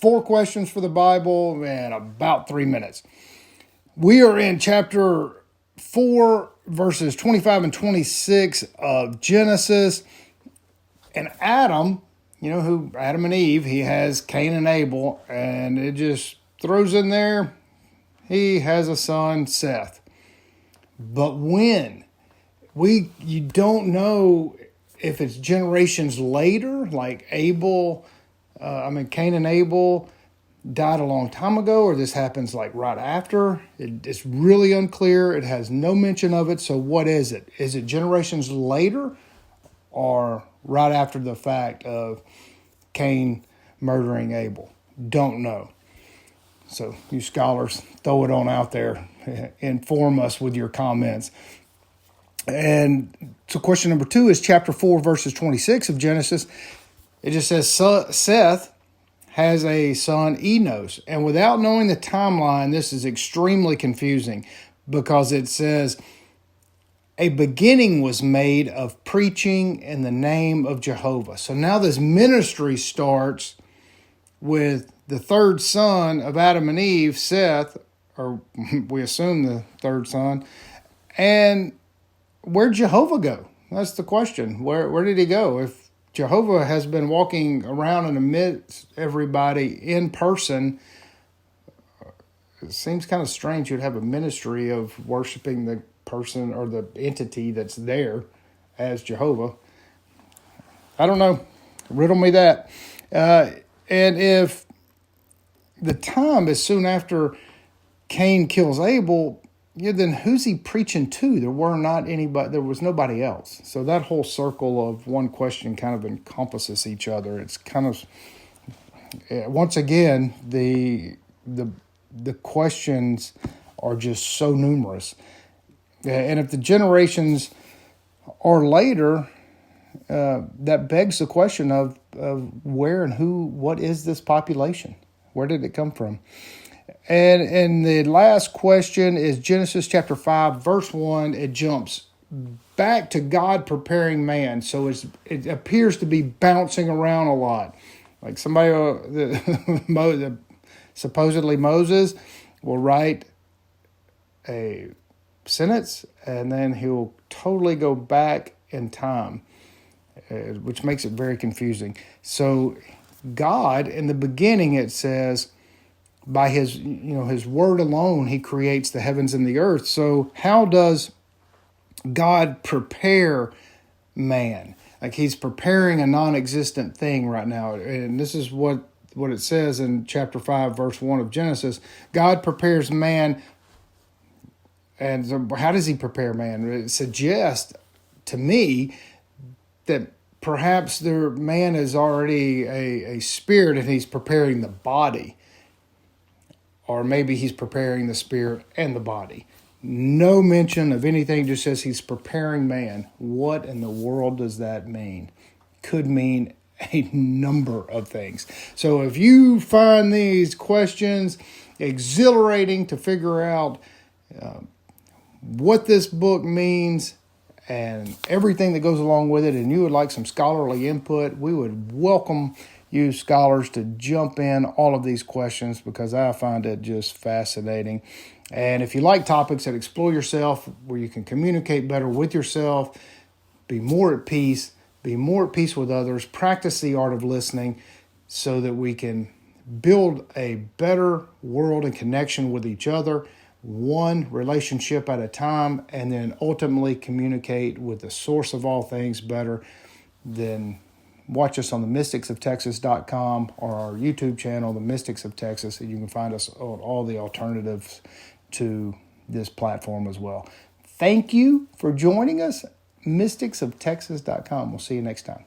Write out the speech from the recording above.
4 questions for the Bible in about 3 minutes. We are in chapter 4, verses 25 and 26 of Genesis. And Adam, Adam and Eve, he has Cain and Abel, and it just throws in there, he has a son, Seth. But when? You don't know if it's generations later, like Cain and Abel died a long time ago, or this happens like right after. It's really unclear. It has no mention of it. So what is it? Is it generations later or right after the fact of Cain murdering Abel? Don't know. So you scholars, throw it on out there. Inform us with your comments. And so question number 2 is chapter 4, verses 26 of Genesis. It just says Seth has a son, Enos. And without knowing the timeline, this is extremely confusing because it says, a beginning was made of preaching in the name of Jehovah. So now this ministry starts with the third son of Adam and Eve, Seth, or we assume the third son. And where'd Jehovah go? That's the question. Where did he go? If Jehovah has been walking around and amidst everybody in person, it seems kind of strange you'd have a ministry of worshiping the person or the entity that's there as Jehovah. I don't know. Riddle me that. And if the time is soon after Cain kills Abel, then who's he preaching to? There was nobody else. So that whole circle of one question kind of encompasses each other. It's kind of, once again, the questions are just so numerous. And if the generations are later, that begs the question of where and who, what is this population? Where did it come from? And the last question is Genesis chapter 5, verse 1. It jumps back to God preparing man. So it appears to be bouncing around a lot. Like somebody, supposedly Moses, will write a sentence and then he'll totally go back in time, which makes it very confusing. So God, in the beginning, it says, by his word alone, he creates the heavens and the earth. So how does God prepare man? Like he's preparing a non-existent thing right now. And this is what it says in chapter 5, verse 1 of Genesis. God prepares man. And so how does he prepare man? It suggests to me that perhaps man is already a spirit and he's preparing the body. Or maybe he's preparing the spirit and the body. No mention of anything, just says he's preparing man. What in the world does that mean? Could mean a number of things. So if you find these questions exhilarating to figure out what this book means and everything that goes along with it, and you would like some scholarly input, we would welcome you scholars to jump in all of these questions because I find it just fascinating. And if you like topics that explore yourself, where you can communicate better with yourself, be more at peace with others, practice the art of listening so that we can build a better world and connection with each other, one relationship at a time, and then ultimately communicate with the source of all things better, then watch us on the mysticsofTexas.com or our YouTube channel, The Mystics of Texas, and you can find us on all the alternatives to this platform as well. Thank you for joining us, mysticsofTexas.com. We'll see you next time.